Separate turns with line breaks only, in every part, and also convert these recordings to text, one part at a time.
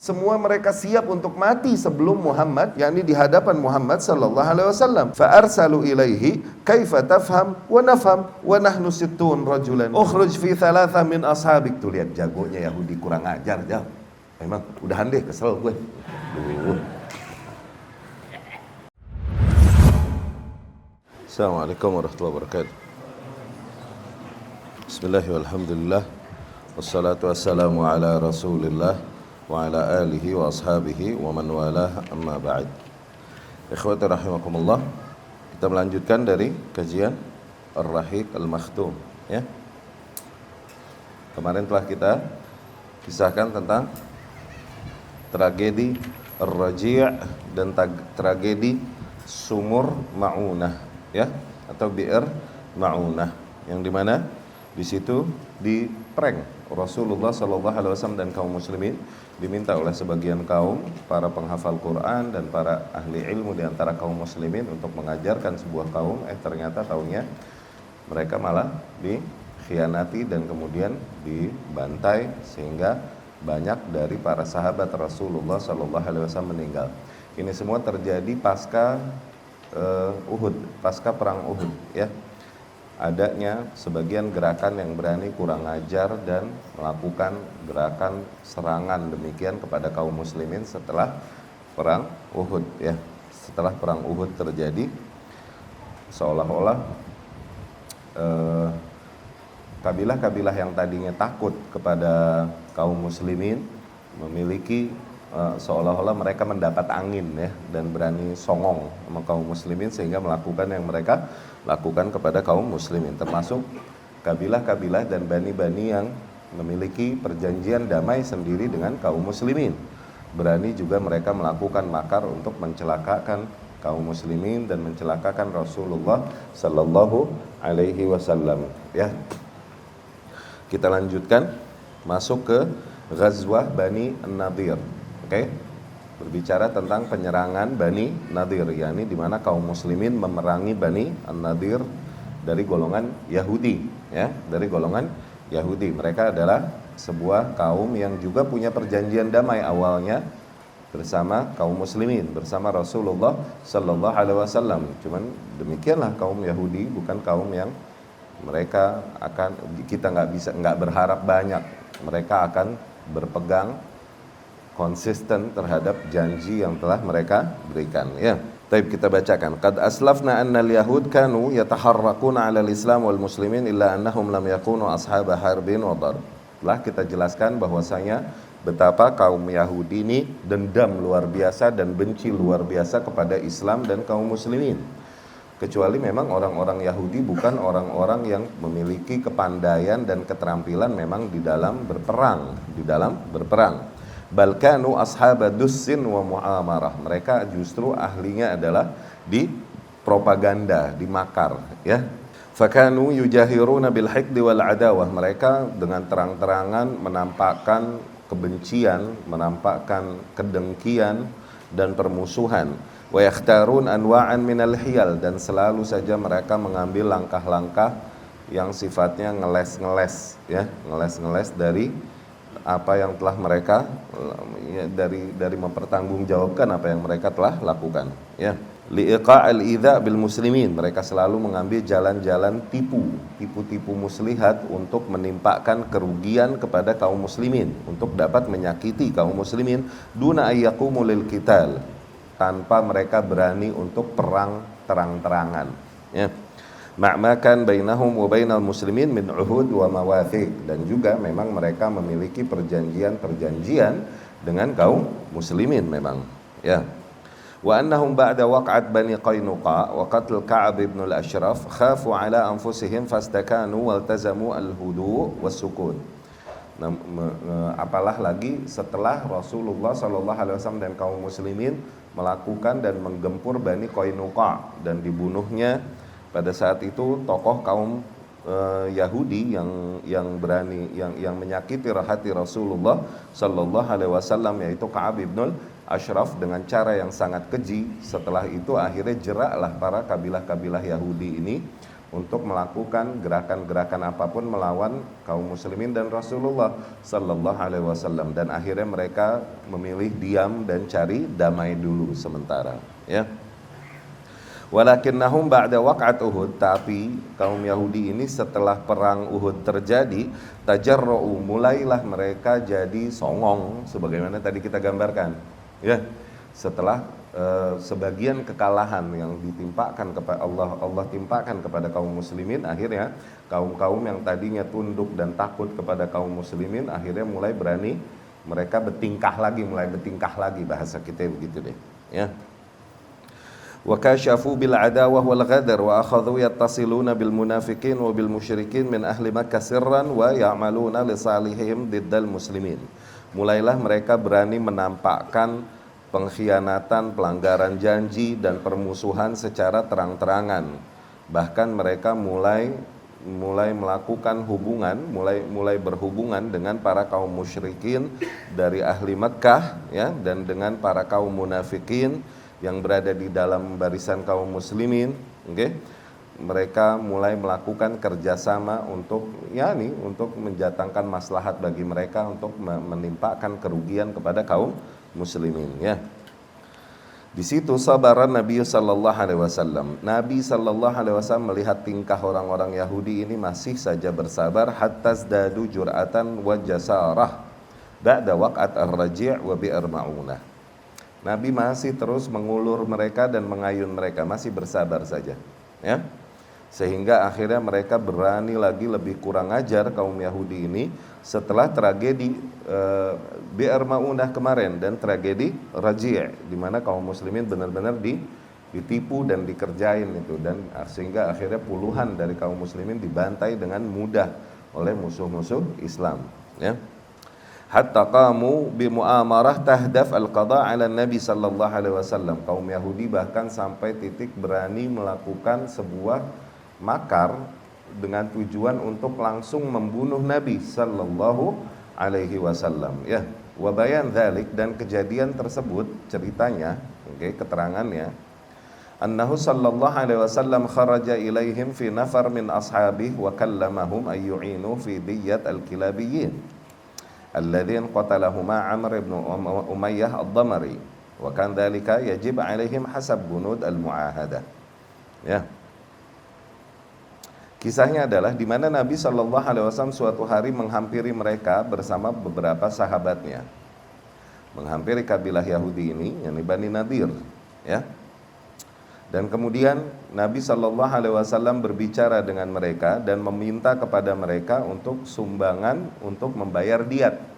Semua mereka siap untuk mati sebelum Muhammad, yakni di hadapan Muhammad sallallahu alaihi wasallam. Fa arsalu ilaihi kaifa tafham wa nafham wa nahnu sittun rajulan. Ukhruj fi thalathah min ashabik. Tuh lihat jagonya Yahudi, kurang ajar jauh. Memang udahan deh, kesel gue. Assalamualaikum warahmatullahi wabarakatuh. Bismillahirrahmanirrahim. Alhamdulillah. Wassalatu wassalamu ala Rasulillah wa ala alihi wa ashabihi wa man walah, amma ba'd. Ikhwati rahimakumullah, kita melanjutkan dari kajian Ar-Rahiq Al-Makhtum, ya. Kemarin telah kita kisahkan tentang tragedi Ar-Raji' dan tragedi Sumur Ma'unah, ya, atau Bi'r Ma'unah, yang dimana di situ di prank Rasulullah SAW dan kaum muslimin, diminta oleh sebagian kaum para penghafal Quran dan para ahli ilmu di antara kaum muslimin untuk mengajarkan sebuah kaum, ternyata taunya mereka malah dikhianati dan kemudian dibantai sehingga banyak dari para sahabat Rasulullah SAW meninggal. Ini semua terjadi pasca Uhud, pasca perang Uhud, ya. Adanya sebagian gerakan yang berani kurang ajar dan melakukan gerakan serangan demikian kepada kaum muslimin setelah perang Uhud, ya. Setelah perang Uhud terjadi, seolah-olah kabilah-kabilah yang tadinya takut kepada kaum muslimin memiliki seolah-olah mereka mendapat angin, ya, dan berani songong sama kaum muslimin sehingga melakukan yang mereka lakukan kepada kaum muslimin, termasuk kabilah-kabilah dan bani-bani yang memiliki perjanjian damai sendiri dengan kaum muslimin. Berani juga mereka melakukan makar untuk mencelakakan kaum muslimin dan mencelakakan Rasulullah sallallahu alaihi wasallam, ya. Kita lanjutkan masuk ke Ghazwah Bani An-Nadir. Oke, berbicara tentang penyerangan Bani Nadir, yakni di mana kaum muslimin memerangi Bani An-Nadir dari golongan Yahudi, ya, dari golongan Yahudi. Mereka adalah sebuah kaum yang juga punya perjanjian damai awalnya bersama kaum muslimin, bersama Rasulullah sallallahu alaihi wasallam. Cuman demikianlah kaum Yahudi bukan kaum yang mereka akan, kita nggak berharap banyak. Mereka akan berpegang konsisten terhadap janji yang telah mereka berikan, ya. Baik, kita bacakan. Qad aslafna anna al-yahud kanu yataharraquna 'ala al-islam wal muslimin illa annahum lam yakunu ashaba harbin wa darb. Telah kita jelaskan bahwasanya betapa kaum Yahudi ini dendam luar biasa dan benci luar biasa kepada Islam dan kaum muslimin. Kecuali memang orang-orang Yahudi bukan orang-orang yang memiliki kepandaian dan keterampilan memang di dalam berperang. Balkanu ashaba dussin wa mu'amarah. Mereka justru ahlinya adalah di propaganda, di makar, ya. Fakanu yujahiruna bil hiqdi wal adawah. Mereka dengan terang-terangan menampakkan kebencian, menampakkan kedengkian dan permusuhan. Wa yakhtarun anwa'an minal hiyal, dan selalu saja mereka mengambil langkah-langkah yang sifatnya ngeles-ngeles, ya, ngeles-ngeles dari apa yang telah mereka, ya, dari mempertanggungjawabkan apa yang mereka telah lakukan, ya. Liiqa'al idza bil muslimin, mereka selalu mengambil jalan-jalan tipu-tipu muslihat untuk menimpakan kerugian kepada kaum muslimin, untuk dapat menyakiti kaum muslimin duna ayyaqumu lil qital, tanpa mereka berani untuk perang terang-terangan, ya. Ma'makan bainahum wa bainal muslimin min uhud wa mawathiq, dan juga memang mereka memiliki perjanjian dengan kaum muslimin memang, ya. Wa annahum ba'da waq'at bani Qainuqa wa qatl Ka'ab ibn al-Ashraf khafu ala anfusihim fastakanu waltazamu al-hudu was-sukun. Apalah lagi setelah Rasulullah SAW dan kaum muslimin melakukan dan menggempur Bani Qainuqa dan dibunuhnya pada saat itu tokoh kaum Yahudi yang berani yang menyakiti hati Rasulullah sallallahu alaihi wasallam, yaitu Ka'ab ibn Ashraf, dengan cara yang sangat keji. Setelah itu akhirnya jeraklah para kabilah-kabilah Yahudi ini untuk melakukan gerakan-gerakan apapun melawan kaum muslimin dan Rasulullah sallallahu alaihi wasallam, dan akhirnya mereka memilih diam dan cari damai dulu sementara, ya. Walakinnahum ba'da waq'at Uhud, tapi kaum Yahudi ini setelah perang Uhud terjadi, tajarra'u, mulailah mereka jadi songong sebagaimana tadi kita gambarkan, ya. Setelah sebagian kekalahan yang ditimpakan kepada Allah timpakan kepada kaum muslimin, akhirnya kaum-kaum yang tadinya tunduk dan takut kepada kaum muslimin akhirnya mulai berani, mereka mulai bertingkah lagi, bahasa kita begitu deh, ya. Wa kasyafu bil adawah wal ghadar wa akhadhu yattasiluna bil munafiqin wa bil musyrikin min ahli Makkah sirran wa ya'maluna li salihihim diddal muslimin. Mulailah mereka berani menampakkan pengkhianatan, pelanggaran janji, dan permusuhan secara terang-terangan. Bahkan mereka mulai melakukan hubungan, mulai berhubungan dengan para kaum musyrikin dari ahli Mekkah, ya, dan dengan para kaum munafikin yang berada di dalam barisan kaum muslimin. Okay? Mereka mulai melakukan kerjasama untuk menjatangkan maslahat bagi mereka, untuk menimpakan kerugian kepada kaum muslimin, ya. Di situ sabaran Nabi sallallahu alaihi wasallam. Nabi sallallahu alaihi wasallam melihat tingkah orang-orang Yahudi ini masih saja bersabar, hatta zdadu jur'atan wa jasarah ba'da waq'at ar-raji' wa bi'r ma'unah. Nabi masih terus mengulur mereka dan mengayun mereka, masih bersabar saja, ya. Sehingga akhirnya mereka berani lagi, lebih kurang ajar kaum Yahudi ini setelah tragedi Bi'r Ma'unah kemarin dan tragedi Raji', di mana kaum muslimin benar-benar ditipu dan dikerjain itu, dan sehingga akhirnya puluhan dari kaum muslimin dibantai dengan mudah oleh musuh-musuh Islam, ya. Hatta qamu bi mu'amarah tahdaf al-qada' 'ala Nabi sallallahu alaihi wasallam. Kaum Yahudi bahkan sampai titik berani melakukan sebuah makar dengan tujuan untuk langsung membunuh Nabi sallallahu alaihi wasallam, ya. Wa bayan dzalik, dan kejadian tersebut ceritanya, keterangannya, annahu sallallahu alaihi wasallam kharaja ilaihim fi nafar min ashabihi wa kallamahum ay yu'inu fi diyyat al-kilabiyyin alladhin qatalahuma Amr ibn Umayyah ad-Damri wa kan dzalika yajib alaihim hasab bunud al-mu'ahadah, ya. Kisahnya adalah di mana Nabi Shallallahu Alaihi Wasallam suatu hari menghampiri mereka bersama beberapa sahabatnya, menghampiri kabilah Yahudi ini, yakni Bani Nadir, ya. Dan kemudian Nabi Shallallahu Alaihi Wasallam berbicara dengan mereka dan meminta kepada mereka untuk sumbangan untuk membayar diat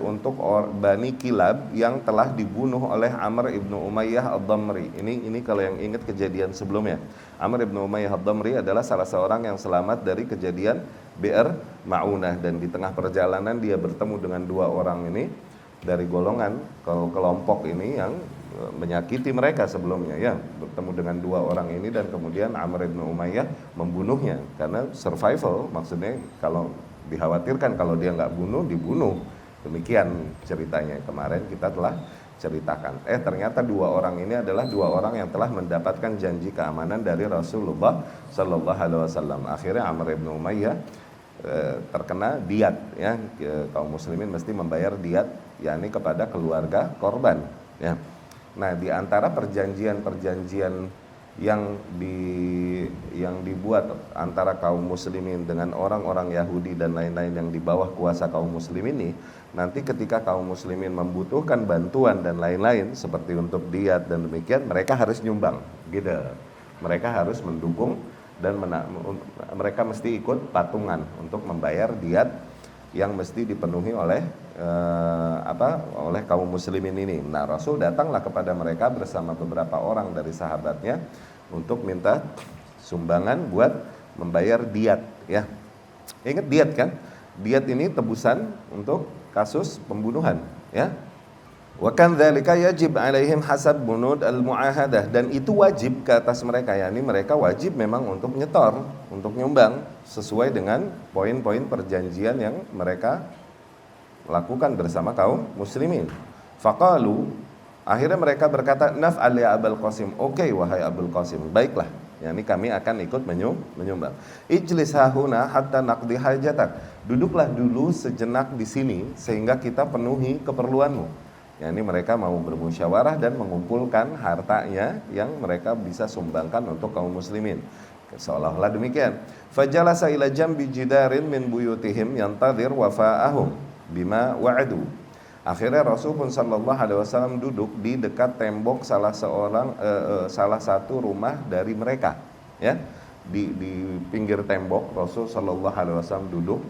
untuk Bani Kilab yang telah dibunuh oleh Amr ibnu Umayyah ad-Damri. Ini kalau yang ingat kejadian sebelumnya, Amr ibnu Umayyah ad-Damri adalah salah seorang yang selamat dari kejadian Bi'r Ma'unah, dan di tengah perjalanan dia bertemu dengan dua orang ini dari golongan kelompok ini yang menyakiti mereka sebelumnya, ya. Bertemu dengan dua orang ini dan kemudian Amr ibnu Umayyah membunuhnya karena survival, maksudnya kalau dikhawatirkan kalau dia nggak dibunuh. Demikian ceritanya, kemarin kita telah ceritakan. Ternyata dua orang ini adalah dua orang yang telah mendapatkan janji keamanan dari Rasulullah Sallallahu Alaihi Wasallam. Akhirnya Amr ibn Umayyah terkena diat, ya. Kaum muslimin mesti membayar diat, yakni kepada keluarga korban, ya. Nah, di antara perjanjian yang dibuat antara kaum muslimin dengan orang-orang Yahudi dan lain-lain yang di bawah kuasa kaum muslimin ini, nanti ketika kaum muslimin membutuhkan bantuan dan lain-lain seperti untuk diat dan demikian, mereka harus nyumbang, gitu. Mereka harus mendukung dan mereka mesti ikut patungan untuk membayar diat yang mesti dipenuhi oleh oleh kaum muslimin ini. Nah, Rasul datanglah kepada mereka bersama beberapa orang dari sahabatnya untuk minta sumbangan buat membayar diat, ya. Ingat diat kan? Diat ini tebusan untuk kasus pembunuhan, ya. Wa kan dzalika yajib alaihim hasab bunud al-mu'ahadah, dan itu wajib ke atas mereka, yakni mereka wajib memang untuk nyetor, untuk nyumbang sesuai dengan poin-poin perjanjian yang mereka lakukan bersama kaum muslimin. Faqalu, akhirnya mereka berkata, naf'al ya Abul Qasim, oke wahai Abul Qasim, baiklah, yakni kami akan ikut menyumbang. Ijlis hahuna hatta naqdi hajatak. Duduklah dulu sejenak di sini sehingga kita penuhi keperluanmu. Yakni mereka mau bermusyawarah dan mengumpulkan hartanya yang mereka bisa sumbangkan untuk kaum muslimin. Seolah-olah demikian. Fajalasa ila jambi jidarin min buyutihim yantadhir wafa'ahum bima wa'adu. Akhirnya Rasul pun sallallahu alaihi wasallam duduk di dekat tembok salah satu rumah dari mereka, ya. Di pinggir tembok Rasul sallallahu alaihi wasallam duduk,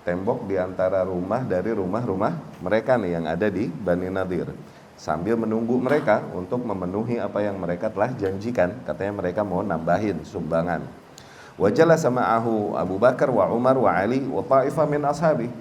tembok di antara rumah dari rumah-rumah mereka nih yang ada di Bani Nadir, sambil menunggu mereka untuk memenuhi apa yang mereka telah janjikan. Katanya mereka mau nambahin sumbangan. Wajala sama'ahu Abu Bakar wa Umar wa Ali wa ta'ifah min ashabi.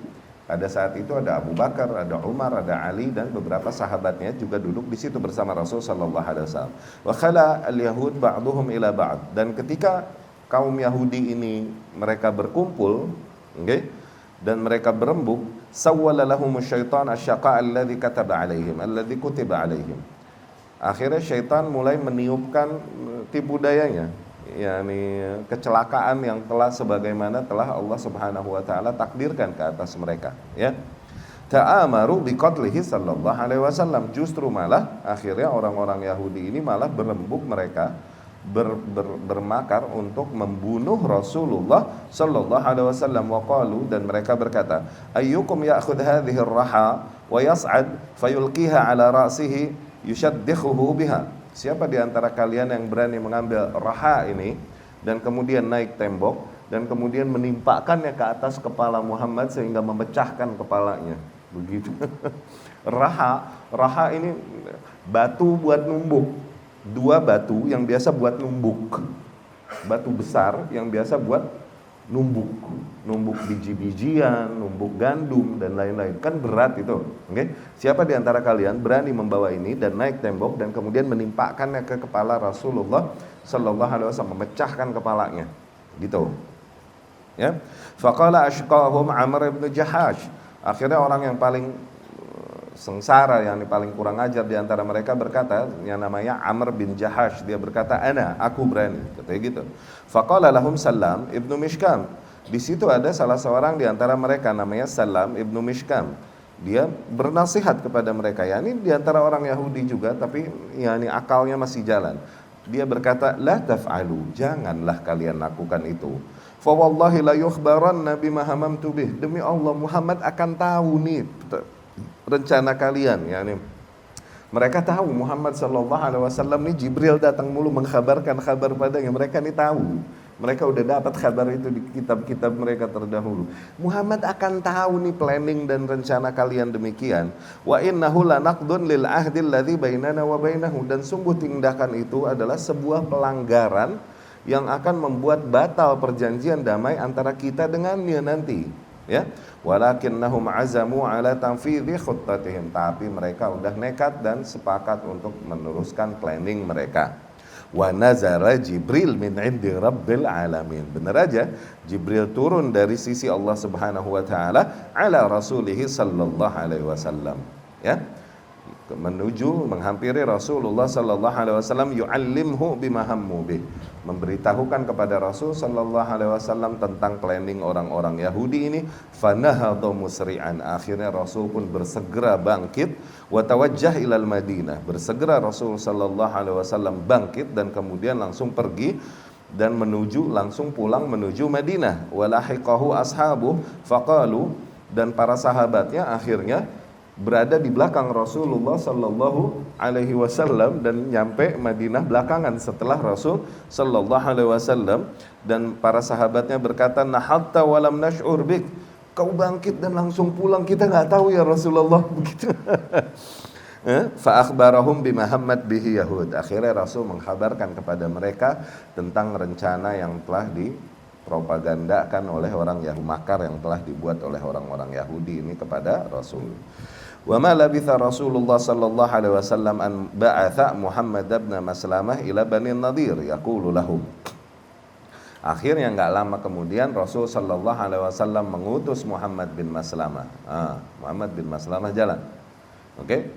Pada saat itu ada Abu Bakar, ada Umar, ada Ali dan beberapa sahabatnya juga duduk di situ bersama Rasul sallallahu alaihi wasallam. Wa khala al-yahud ba'dhum ila ba'd. Dan ketika kaum Yahudi ini mereka berkumpul, okay, dan mereka berembuk, sawwala lahumus syaitan asyaqa alladzi kataba alaihim alladzi kutiba alaihim. Akhirnya syaitan mulai meniupkan tipu dayanya, yakni kecelakaan yang telah sebagaimana telah Allah Subhanahu wa taala takdirkan ke atas mereka, ya. Ta'amaru biqatlihi sallallahu alaihi wasallam. Justru malah akhirnya orang-orang Yahudi ini malah berembuk mereka bermakar untuk membunuh Rasulullah sallallahu alaihi wasallam. Waqalu, dan mereka berkata, ayyukum ya'khudh hadhihi ar-raha wa yas'ad fayulqiha ala ra'sihi yushaddikhuhu biha. Siapa di antara kalian yang berani mengambil raha ini dan kemudian naik tembok dan kemudian menimpakannya ke atas kepala Muhammad sehingga memecahkan kepalanya. Begitu. Raha ini batu buat numbuk. Dua batu yang biasa buat numbuk. Batu besar yang biasa buat numbuk biji-bijian, numbuk gandum dan lain-lain. Kan berat itu, okay? Siapa di antara kalian berani membawa ini dan naik tembok dan kemudian menimpakannya ke kepala Rasulullah sallallahu alaihi wasallam, memecahkan kepalanya, gitu. Ya. Faqala ashqahum Amr bin Jahash. Akhirnya orang yang paling sengsara, yang paling kurang ajar di antara mereka berkata, yang namanya Amr bin Jahash, dia berkata, aku berani, katanya gitu. Faqala lahum Salam ibnu Mishkam. Di situ ada salah seorang di antara mereka namanya Salam ibnu Mishkam. Dia bernasihat kepada mereka, ya ini di antara orang Yahudi juga, tapi ya ini akalnya masih jalan. Dia berkata, la taf'alu, janganlah kalian lakukan itu. Fa wallahi la yukhbaranna bima hamamtu bih. Demi Allah, Muhammad akan tahu nih rencana kalian, ya ini. Mereka tahu Muhammad sallallahu alaihi wasallam ini Jibril datang mulu mengkhabarkan kabar padanya. Mereka ini tahu. Mereka udah dapat kabar itu di kitab-kitab mereka terdahulu. Muhammad akan tahu nih planning dan rencana kalian demikian. Wa innahu lanaqdun lil ahdi alladzi bainana wa bainahu. Dan sungguh tindakan itu adalah sebuah pelanggaran yang akan membuat batal perjanjian damai antara kita dengannya nanti. Ya, walakinnahum azamu ala tanfidhi khuttatihim. Tapi mereka udah nekat dan sepakat untuk meneruskan planning mereka. Wa nazara Jibril min indi rabbil alamin. Benar aja, Jibril turun dari sisi Allah Subhanahu wa taala ala rasulihi sallallahu alaihi wasallam, ya, menuju menghampiri Rasulullah sallallahu alaihi wasallam, yu'allimhu bima hammu bih, memberitahukan kepada Rasul sallallahu alaihi wasallam tentang planning orang-orang Yahudi ini. Fanahadhu musri'an. Akhirnya Rasul pun bersegera bangkit, wa tawajjah ilal Madinah. Bersegera Rasul sallallahu alaihi wasallam bangkit dan kemudian langsung pergi dan langsung pulang menuju Madinah. Walahiqahu ashabu faqalu, dan para sahabatnya akhirnya berada di belakang Rasulullah sallallahu alaihi wasallam dan nyampe Madinah belakangan setelah Rasul sallallahu alaihi wasallam. Dan para sahabatnya berkata, nahatta walam nash'ur bik, kau bangkit dan langsung pulang, kita nggak tahu ya Rasulullah, begitu. Fa akhbarahum bima hammat bihi yahud. Akhirnya Rasul mengkhabarkan kepada mereka tentang rencana yang telah dipropagandakan oleh orang Yahudi, makar yang telah dibuat oleh orang-orang Yahudi ini kepada Rasul. Wa ma labitha Rasulullah sallallahu alaihi wasallam an ba'atha Muhammad bin Maslamah ila Bani Nadir yaqulu lahum. Akhirnya enggak lama kemudian Rasul sallallahu alaihi wasallam mengutus Muhammad bin Maslamah. Muhammad bin Maslamah jalan.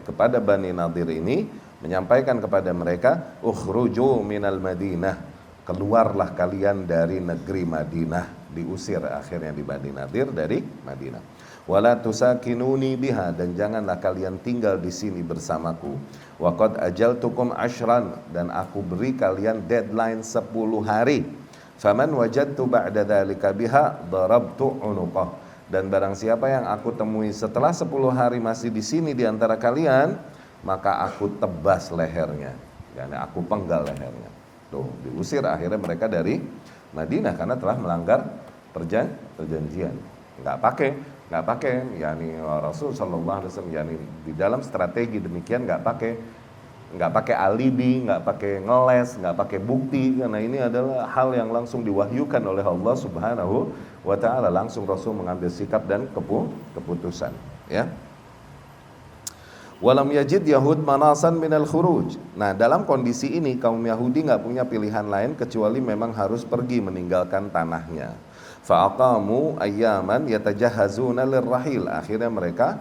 Kepada Bani Nadir ini menyampaikan kepada mereka, ukhruju minal Madinah, keluarlah kalian dari negeri Madinah. Diusir akhirnya di Bani Nadir dari Madinah. Wala tusakinuni biha, dan janganlah kalian tinggal di sini bersamaku. Wa qad ajaltukum ashran, dan aku beri kalian deadline 10 hari. Faman wajadtu ba'da dzalika biha darabtu unuqah, dan barang siapa yang aku temui setelah 10 hari masih di sini di antara kalian, maka aku tebas lehernya, yani aku penggal lehernya. Tuh, diusir akhirnya mereka dari Madinah karena telah melanggar perjanjian. Nggak pakai, yani Rasul sallallahu alaihi wasallam, yani di dalam strategi demikian nggak pakai alibi, nggak pakai ngeles, nggak pakai bukti, karena ini adalah hal yang langsung diwahyukan oleh Allah Subhanahu wa ta'ala. Langsung Rasul mengambil sikap dan keputusan, ya. Walam yajid Yahud manasan minal khuruj. Nah, dalam kondisi ini kaum Yahudi nggak punya pilihan lain kecuali memang harus pergi meninggalkan tanahnya. Fa'aqamu ayyaman yatajahazuna lirrahil. Akhirnya mereka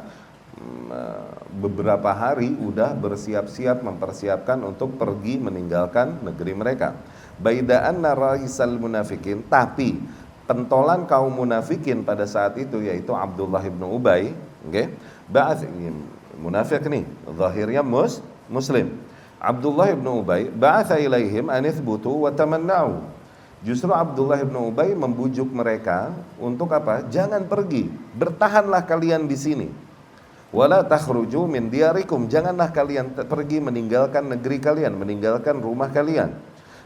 beberapa hari udah bersiap-siap mempersiapkan untuk pergi meninggalkan negeri mereka. Baida'an raisal munafikin, tapi pentolan kaum munafikin pada saat itu yaitu Abdullah ibn Ubay, okay? Munafik nih, zahirnya muslim. Abdullah ibn Ubay ba'atha ilaihim an ithbutu wa tamanna'u. Justru Abdullah ibn Ubay membujuk mereka untuk apa? Jangan pergi, bertahanlah kalian di sini. Wala takhruju min diyarikum, janganlah kalian pergi meninggalkan negeri kalian, meninggalkan rumah kalian.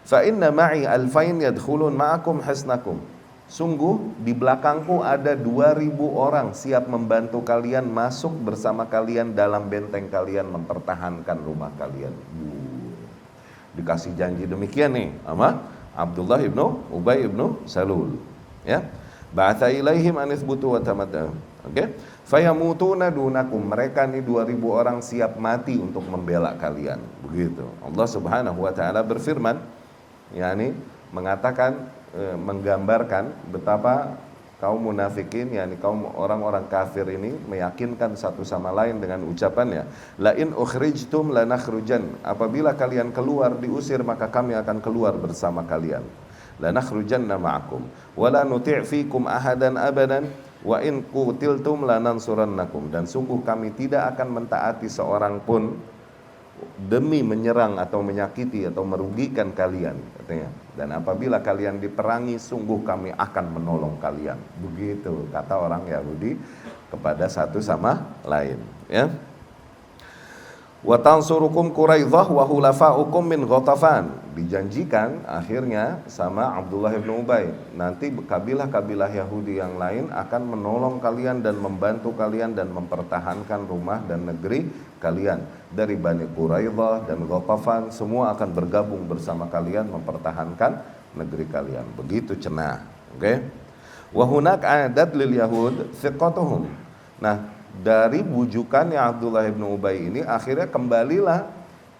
Fa inna ma'i alfain yadkhulun ma'akum hasnakum. Sungguh di belakangku ada 2000 orang siap membantu kalian masuk bersama kalian dalam benteng kalian, mempertahankan rumah kalian. Dikasih janji demikian nih sama Abdullah ibnu Ubay ibnu Salul, ya. Ba'atha ilaihim an ithbutu wa tamaddu. Oke. Fayamutuna dunakum, mereka nih 2000 orang siap mati untuk membela kalian. Begitu. Allah Subhanahu wa taala berfirman, yakni mengatakan, menggambarkan betapa kaum munafikin, yakni kaum orang-orang kafir ini meyakinkan satu sama lain dengan ucapannya, la in ukhrijtum lanakhrujan, apabila kalian keluar diusir maka kami akan keluar bersama kalian. Lanakhrujanna ma'akum wa la nuti' fikum ahadan abadan wa in qutiltum lanansurannakum, dan sungguh kami tidak akan mentaati seorang pun demi menyerang atau menyakiti atau merugikan kalian, katanya. Dan apabila kalian diperangi, sungguh kami akan menolong kalian. Begitu kata orang Yahudi kepada satu sama lain, ya. Wa tansurukum Quraidzah wa hulafa'ukum min Ghatafan. Dijanjikan akhirnya sama Abdullah ibn Ubay, nanti kabilah-kabilah Yahudi yang lain akan menolong kalian dan membantu kalian dan mempertahankan rumah dan negeri kalian. Dari Bani Quraidzah dan Ghatafan semua akan bergabung bersama kalian mempertahankan negeri kalian. Begitu cenah, oke? Okay? Wa hunak adat lil yahud thiqatuhum. Nah, dari bujukannya Abdullah ibn Ubay ini akhirnya kembalilah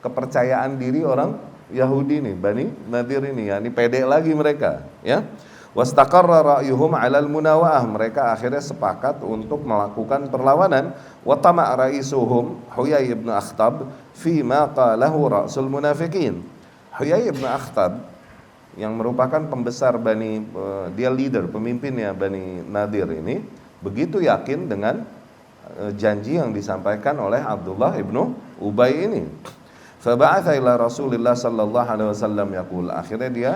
kepercayaan diri orang Yahudi nih, Bani Nadir ini, ya, ini pede lagi mereka, ya. Wastaqarra ra'yuhum 'alal munawa'ah, mereka akhirnya sepakat untuk melakukan perlawanan. Wa tama' raisuhum Huyai ibn Akhtab fi ma qalahu ra'sul munafikin. Huyai ibn Akhtab yang merupakan pembesar Bani, dia leader, pemimpinnya Bani Nadir ini, begitu yakin dengan janji yang disampaikan oleh Abdullah ibnu Ubay ini. Faba'atha ila Rasulillah sallallahu alaihi wasallam yaqul, akhirnya dia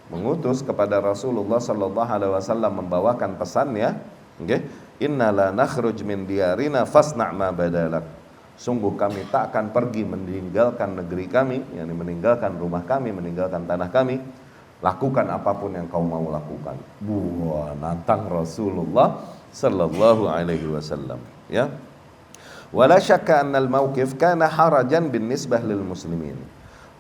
mengutus kepada Rasulullah sallallahu alaihi wasallam membawakan pesannya, okay? Inna la nakhruj min diyarina fasna' ma badalak. Sungguh kami tak akan pergi meninggalkan negeri kami, yakni meninggalkan rumah kami, meninggalkan tanah kami. Lakukan apapun yang kau mau lakukan. Wah, nantang Rasulullah sallallahu alaihi wasallam, ya. Wala syakka annal mauqif kana harajan bin nisbah lil muslimin.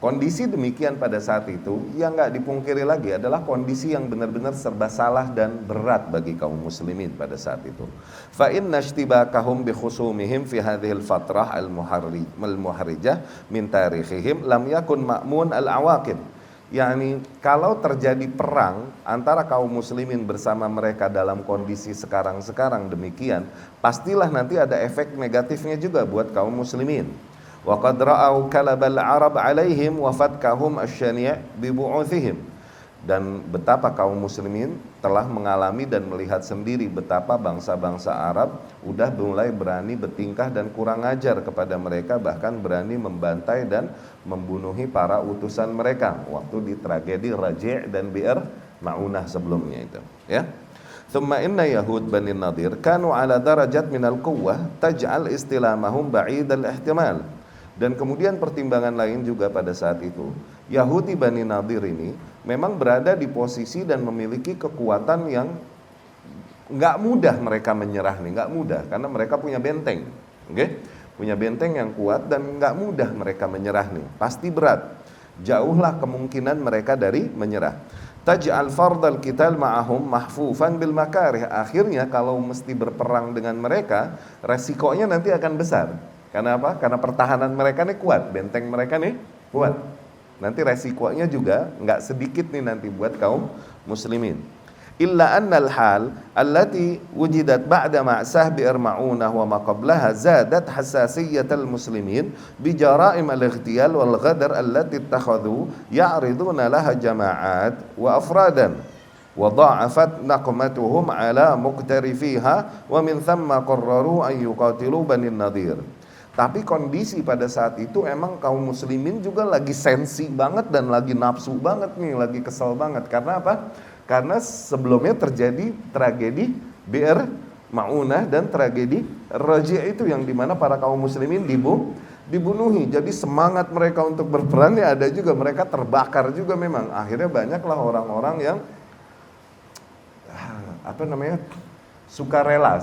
Kondisi demikian pada saat itu yang enggak dipungkiri lagi adalah kondisi yang benar-benar serba salah dan berat bagi kaum muslimin pada saat itu. Fa inna ishtibakahum bi khusumihim fi hadhihi al-fatrah al-muharrijah min tarikhihim lam yakun ma'mun al-awaqib. Yani kalau terjadi perang antara kaum muslimin bersama mereka dalam kondisi sekarang demikian, pastilah nanti ada efek negatifnya juga buat kaum muslimin. Wa qad ra'au kalabal arab alaihim wa fatkahum asy-syani' bi bu'uthihim. Dan betapa kaum muslimin telah mengalami dan melihat sendiri betapa bangsa-bangsa Arab udah mulai berani bertingkah dan kurang ajar kepada mereka, bahkan berani membantai dan membunuhi para utusan mereka waktu di tragedi Raji' dan Bi'r Ma'unah sebelumnya itu, ya. Thumma inna Yahud Bani Nadir kanu ala darajat minal quwwah taj'al istilamahum ba'idal ihtimal. Dan kemudian pertimbangan lain juga pada saat itu, Yahudi Bani Nadir ini memang berada di posisi dan memiliki kekuatan yang nggak mudah mereka menyerah nih, nggak mudah karena mereka punya benteng, oke? Punya benteng yang kuat dan nggak mudah mereka menyerah nih, pasti berat. Jauhlah kemungkinan mereka dari menyerah. Taj'al fardal qital ma'ahum mahfufan bil makarih. Akhirnya kalau mesti berperang dengan mereka, resikonya nanti akan besar. Karena apa? Karena pertahanan mereka nih kuat, benteng mereka nih kuat. Nanti resikonya juga nggak sedikit nih nanti buat kaum muslimin. Illa annal hal allati wujidat ba'da ma'sah bi'r ma'unah wa ma qablaha zadat hassasiyatal muslimin bi jara'im al-ightiyal wal ghadar allati ittakhadhu ya'riduna laha jama'at wa afradan wa dha'afat naqmatuhum ala muqtarifiha wa min thamma qarraru an yuqatilu Bani Nadir. Tapi kondisi pada saat itu emang kaum muslimin juga lagi sensi banget dan lagi nafsu banget nih, lagi kesel banget. Karena apa? Karena sebelumnya terjadi tragedi Bi'r Ma'unah dan tragedi Raji' itu yang dimana para kaum muslimin dibunuhi. Jadi semangat mereka untuk berperang ya ada juga, mereka terbakar juga memang. Akhirnya banyaklah orang-orang yang sukarela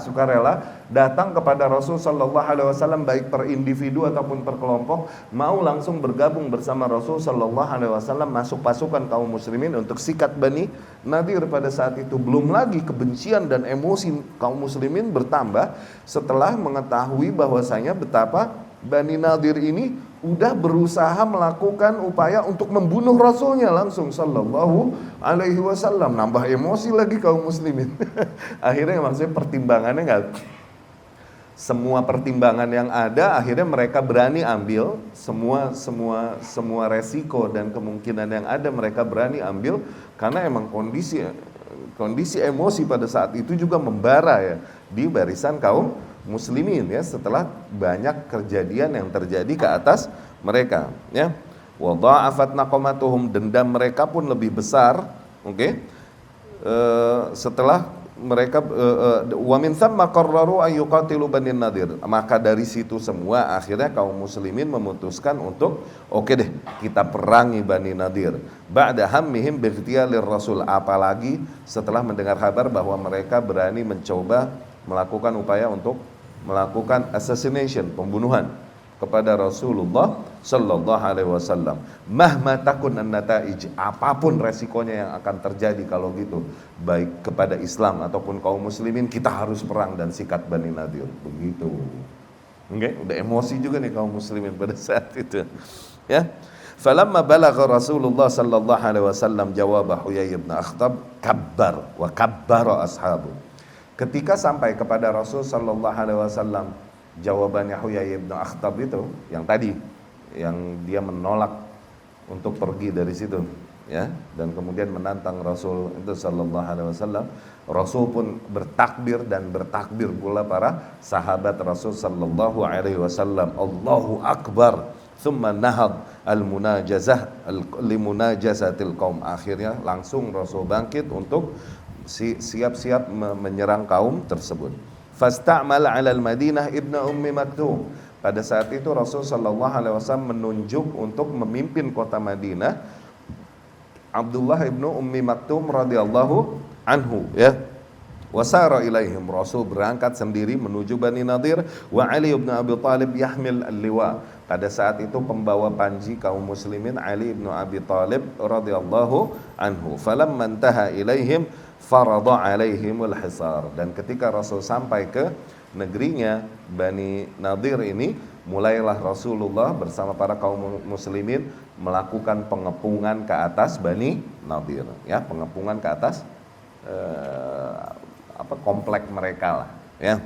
datang kepada Rasul sallallahu alaihi wasallam, baik per individu ataupun per kelompok, mau langsung bergabung bersama Rasul sallallahu alaihi wasallam masuk pasukan kaum muslimin untuk sikat Bani Nadir pada saat itu. Belum lagi kebencian dan emosi kaum muslimin bertambah setelah mengetahui bahwasanya betapa Bani Nadir ini udah berusaha melakukan upaya untuk membunuh Rasulnya langsung sallallahu alaihi wasallam. Nambah emosi lagi kaum muslimin. Akhirnya maksudnya pertimbangannya semua pertimbangan yang ada, akhirnya mereka berani ambil semua resiko dan kemungkinan yang ada mereka berani ambil karena emang kondisi emosi pada saat itu juga membara ya di barisan kaum muslimin ya, setelah banyak kejadian yang terjadi ke atas mereka ya. Wa dha'afat naqamatuhum, dendam mereka pun lebih besar, oke? Setelah mereka wa min thamma qarraru an yuqatilu Bani Nadir. Maka dari situ semua akhirnya kaum muslimin memutuskan untuk oke deh, kita perangi Bani Nadir. Ba'da hammihim bightiyalir Rasul, apalagi setelah mendengar kabar bahwa mereka berani mencoba melakukan upaya untuk melakukan assassination, pembunuhan kepada Rasulullah sallallahu alaihi wasallam. Mahma takun an-nataij, apapun resikonya yang akan terjadi kalau gitu, baik kepada Islam ataupun kaum muslimin, kita harus perang dan sikat Bani Nadir. Begitu. Oke, udah emosi juga nih kaum muslimin pada saat itu. Ya. Falamma balagha Rasulullah sallallahu alaihi wasallam jawab Huyai bin Akhtab, kabbar wa kabbara ashabu. Ketika sampai kepada Rasul sallallahu alaihi wasallam jawabannya Huyai bin Akhtab itu yang tadi, yang dia menolak untuk pergi dari situ ya, dan kemudian menantang Rasul itu sallallahu alaihi wasallam. Rasul pun bertakbir dan bertakbir pula para sahabat Rasul sallallahu alaihi wasallam. Allahu akbar. Thumma nahad al-munajazah limunajazatil qaum. Akhirnya langsung Rasul bangkit untuk siap-siap menyerang kaum tersebut. Fasta'mal 'ala al-Madinah ibnu Ummi Maktum. Pada saat itu Rasul sallallahu alaihi wasallam menunjuk untuk memimpin kota Madinah Abdullah ibnu Ummi Maktum radhiyallahu anhu ya. Wasara ilaihim, Rasul berangkat sendiri menuju Bani Nadir, wa Ali ibn Abi Talib yahmil al-liwa. Pada saat itu pembawa panji kaum muslimin Ali ibn Abi Talib radhiyallahu anhu. Falamma intaha ilaihim farada alaihimul hisar. Dan ketika Rasul sampai ke negerinya Bani Nadir ini, mulailah Rasulullah bersama para kaum muslimin melakukan pengepungan ke atas Bani Nadir ya, pengepungan ke atas komplek mereka lah ya.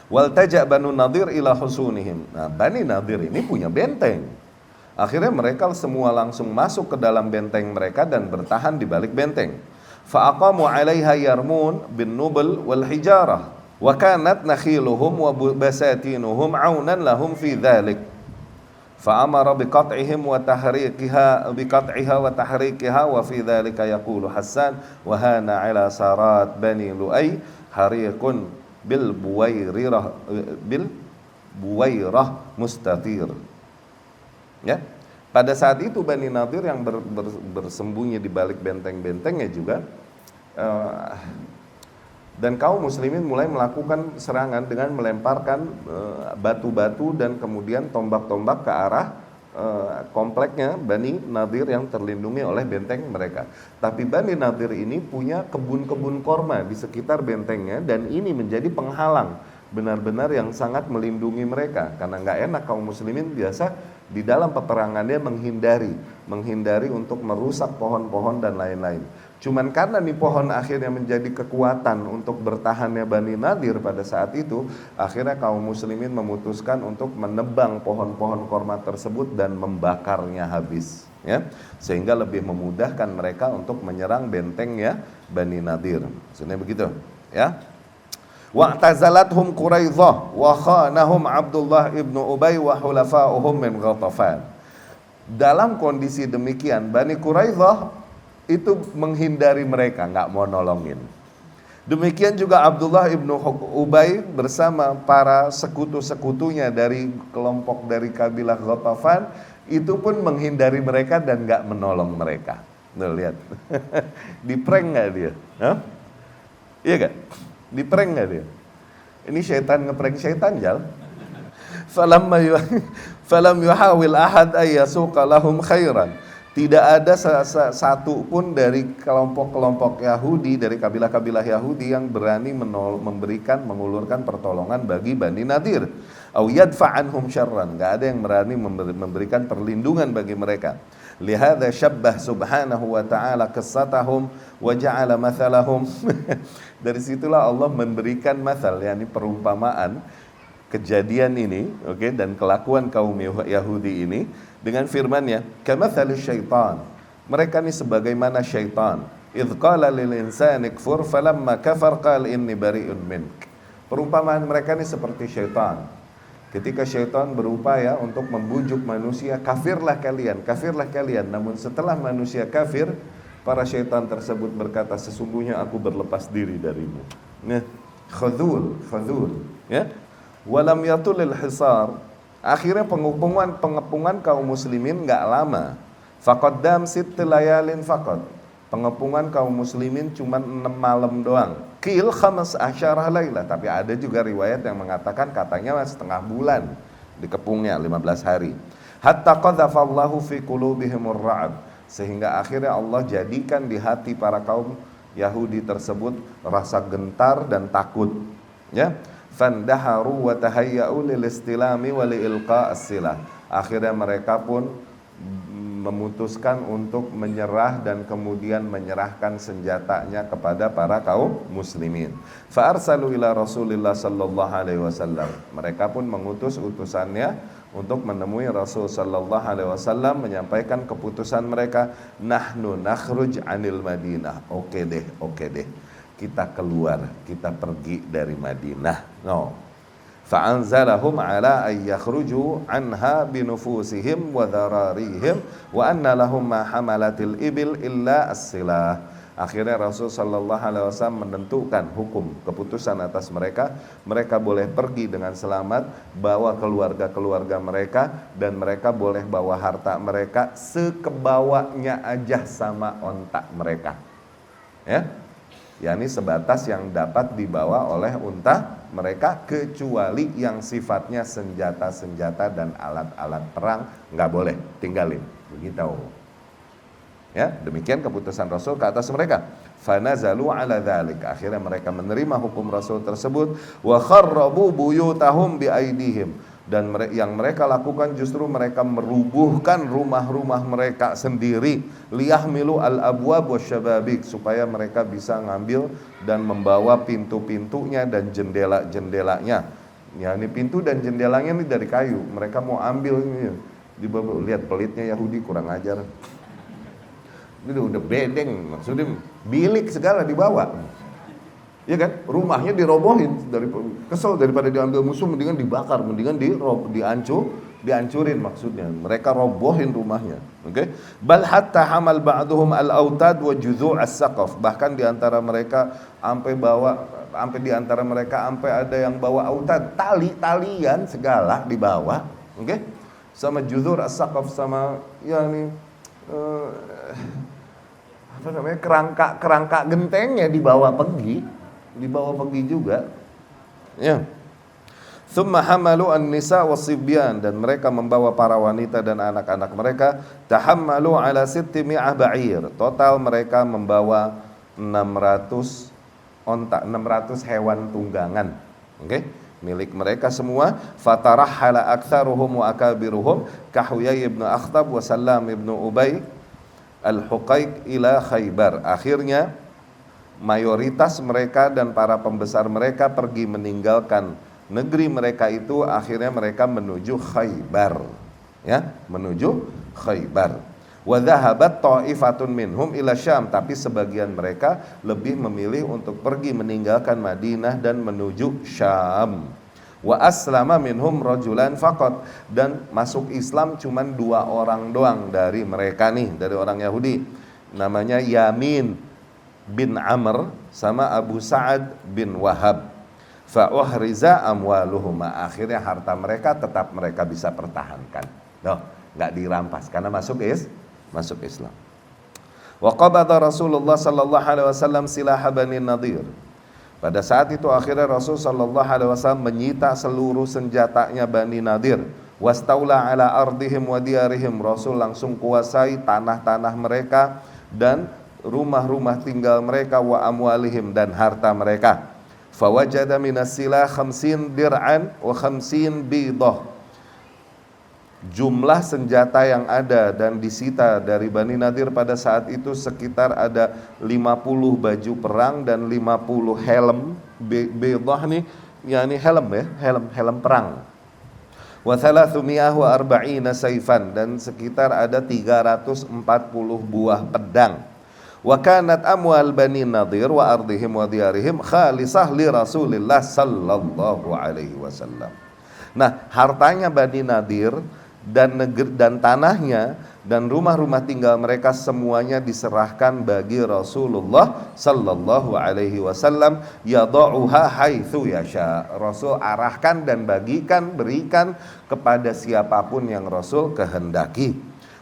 Waltaja Banu Nadir ila husunihim. Nah, Bani Nadir ini punya benteng. Akhirnya mereka semua langsung masuk ke dalam benteng mereka dan bertahan di balik benteng. Fa'aqamu 'alaiha yarmun bin nubul wal hijarah wa kanat nakhiluhum wa basatinuhum 'aunan lahum fi dhalik. Fa'amara biqat'ihim wa tahriqiha wa fi dhalika yaqulu Hassan wa hana 'ala sarat bani Lu'ay hariqun bil buwairah mustatir. Ya. Pada saat itu Bani Nadir yang bersembunyi di balik benteng-bentengnya juga dan kaum muslimin mulai melakukan serangan dengan melemparkan batu-batu dan kemudian tombak-tombak ke arah kompleknya Bani Nadir yang terlindungi oleh benteng mereka. Tapi Bani Nadir ini punya kebun-kebun korma di sekitar bentengnya dan ini menjadi penghalang benar-benar yang sangat melindungi mereka, karena nggak enak kaum muslimin biasa di dalam peperangannya menghindari untuk merusak pohon-pohon dan lain-lain. Cuman karena nih pohon akhirnya menjadi kekuatan untuk bertahannya Bani Nadir pada saat itu, akhirnya kaum muslimin memutuskan untuk menebang pohon-pohon korma tersebut dan membakarnya habis, ya, sehingga lebih memudahkan mereka untuk menyerang bentengnya Bani Nadir. Maksudnya begitu, ya. Wa'tazalathum Quraidah wa khanahum Abdullah ibnu Ubay wa hulafa'uhum min Ghatafan. Dalam kondisi demikian Bani Quraidah itu menghindari mereka, nggak mau nolongin. Demikian juga Abdullah ibnu Ubay bersama para sekutu-sekutunya dari kelompok dari kabilah Ghatafan itu pun menghindari mereka dan nggak menolong mereka. Tuh, lihat. Diprank nggak dia? Hah? Iya gak? Diprank gak dia? Ini syaitan ngeprank syaitan, Jal. Falam yuhawil ahad ayyasuqa lahum khairan. Tidak ada satu pun dari kelompok-kelompok Yahudi, dari kabilah-kabilah Yahudi yang berani mengulurkan pertolongan bagi Bani Nadir. Au yadfa'anhum syarran. Gak ada yang berani memberikan perlindungan bagi mereka. Lihada syabbah subhanahu wa ta'ala qissatahum wa ja'ala mathalahum. Dari situlah Allah memberikan mathal, yakni perumpamaan kejadian ini, oke, dan kelakuan kaum Yahudi ini dengan firman-Nya, kamathalis syaitan. Mereka ini sebagaimana syaitan. Idz qala lil insani kfur falamma kafar qala inni bari'un mink. Perumpamaan mereka ini seperti syaitan. Ketika syaitan berupaya untuk membujuk manusia, kafirlah kalian. Namun setelah manusia kafir, para syaitan tersebut berkata, sesungguhnya aku berlepas diri darimu. Nah, khudhul, ya. Walam yatulil hisar. Akhirnya pengepungan kaum muslimin enggak lama. Faqaddam sitt layalin faqad. Pengepungan kaum muslimin cuma 6 malam doang. Qil 15 lailah, tapi ada juga riwayat yang mengatakan katanya setengah bulan dikepungnya 15 hari. Hatta qadzafallahu fi qulubihimur ra'b, sehingga akhirnya Allah jadikan di hati para kaum Yahudi tersebut rasa gentar dan takut, ya. Fandaharu wa tahayya'u lil istilami wa li ilqa'as silah. Akhirnya mereka pun memutuskan untuk menyerah dan kemudian menyerahkan senjatanya kepada para kaum muslimin. Fa arsalu ila Rasulillah sallallahu alaihi wasallam. Mereka pun mengutus utusannya untuk menemui Rasul sallallahu alaihi wasallam, menyampaikan keputusan mereka, nahnu nakhruj anil Madinah. Oke deh. Kita keluar, kita pergi dari Madinah. No. Fa'anzalahum ala ay yakhruju anha binufusihim wa dhararihim wa anna lahum ma hamalatil ibil illa as-silah. Akhirnya Rasul sallallahu alaihi wasallam menentukan hukum, keputusan atas mereka. Mereka boleh pergi dengan selamat, bawa keluarga-keluarga mereka, dan mereka boleh bawa harta mereka sekebawanya aja sama onta mereka. Ya. yakni sebatas yang dapat dibawa oleh unta mereka, kecuali yang sifatnya senjata-senjata dan alat-alat perang nggak boleh, tinggalin, begitu. Ya, demikian keputusan Rasul ke atas mereka. Fanazalu ala dzalik, akhirnya mereka menerima hukum Rasul tersebut. Wa kharrabu buyutahum biaidihim, dan yang mereka lakukan justru mereka merubuhkan rumah-rumah mereka sendiri. Liyahmilu al-abwab wasyababik, supaya mereka bisa ngambil dan membawa pintu-pintunya dan jendela-jendelanya. Ya, ini pintu dan jendelanya ini dari kayu. Mereka mau ambil ini Dibawa, lihat pelitnya Yahudi kurang ajar. Ini udah bedeng, maksudnya bilik segala dibawa. Ya kan? Rumahnya dirobohin, kesel daripada diambil musuh, mendingan dibakar, mendingan dihancurin maksudnya. Mereka robohin rumahnya. Oke? Bal hatta hamal ba'duhum al-autad wa juzu' as-saqaf. Bahkan di antara mereka sampai ada yang bawa autad, talian segala dibawa. Oke? Sama juzu' as-saqaf, sama kerangka gentengnya dibawa pergi juga, ya. Thumma hamalu an-nisa was-sibyan, dan mereka membawa para wanita dan anak-anak mereka. Tahammalu ala 600 ba'ir. Total mereka membawa 600 onta, 600 hewan tunggangan. Oke? Milik mereka semua. Fatarahhala aktsaruhum wa akabiruhum ka Huyai ibn Akhtab wa Salam ibn Ubay al-Huqaiq ila Khaybar. Akhirnya mayoritas mereka dan para pembesar mereka pergi meninggalkan negeri mereka itu. Akhirnya mereka menuju Khaybar, ya, menuju Khaybar. Wa dhahabat ta'ifatun minhum ila Syam, tapi sebagian mereka lebih memilih untuk pergi meninggalkan Madinah dan menuju Syam. Wa aslama minhum rajulan faqat, dan masuk Islam cuman 2 orang doang dari mereka nih, dari orang Yahudi, namanya Yamin bin Amr sama Abu Sa'ad bin Wahab. Fa'uhriza amwaluhuma, akhirnya harta mereka tetap mereka bisa pertahankan. Nggak dirampas karena masuk Islam. Wa qabada Rasulullah sallallahu alaihi wasallam silah Bani Nadir. Pada saat itu akhirnya Rasul sallallahu alaihi wasallam menyita seluruh senjatanya Bani Nadir. Wastaula ala ardihim wa diyarihim, Rasul langsung kuasai tanah-tanah mereka dan rumah-rumah tinggal mereka, wa amwalihim, dan harta mereka. Fawajada minas silah 50 dir'an wa 50 bidah. Jumlah senjata yang ada dan disita dari Bani Nadir pada saat itu sekitar ada 50 baju perang dan 50 helm. Bidah nih, yakni helm, ya, helm perang. Wa 340 sayfan, dan sekitar ada 340 buah pedang. Wa kanat amwal Bani Nadir wa ardihim wa diyarihim khalisah li Rasulillah sallallahu alaihi wasallam. Nah, hartanya Bani Nadir dan negeri dan tanahnya dan rumah-rumah tinggal mereka semuanya diserahkan bagi Rasulullah sallallahu alaihi wasallam, yadauha haitsu yasha. Rasul arahkan dan berikan kepada siapapun yang Rasul kehendaki.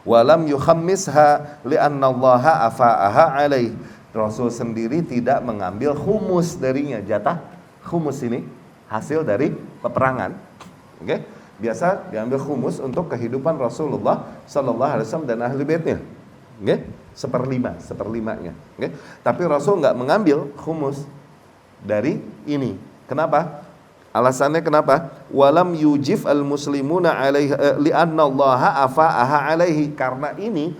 Walam yukhammisha li'annallaha afa'aha alaih. Rasul sendiri tidak mengambil khumus darinya. Jatah khumus ini hasil dari peperangan. Oke? Biasa diambil khumus untuk kehidupan Rasulullah sallallahu alaihi wasallam dan ahli baitnya. Oke? Seperlimanya. Oke? Tapi Rasul enggak mengambil khumus dari ini. Kenapa? Alasannya kenapa? Walam yujif al-muslimuna alaihi li'annallaha afa'aha alaihi. Karena ini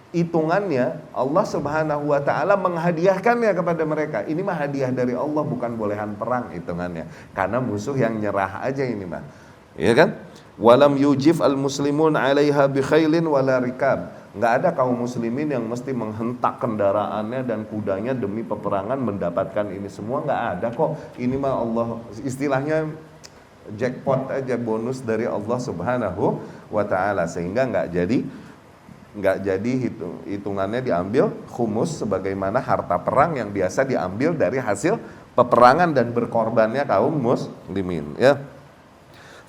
hitungannya Allah Subhanahu wa taala menghadiahkannya kepada mereka. Ini mah hadiah dari Allah, bukan bolehan perang hitungannya. Karena musuh yang nyerah aja ini mah. Iya kan? Walam yujif al-muslimun 'alaiha bi khailin wala rikab. Enggak ada kaum muslimin yang mesti menghentak kendaraannya dan kudanya demi peperangan mendapatkan ini semua, enggak ada kok. Ini mah Allah, istilahnya jackpot aja, bonus dari Allah Subhanahu wa taala, sehingga enggak jadi hitungannya diambil khumus sebagaimana harta perang yang biasa diambil dari hasil peperangan dan berkorbannya kaum muslimin, ya.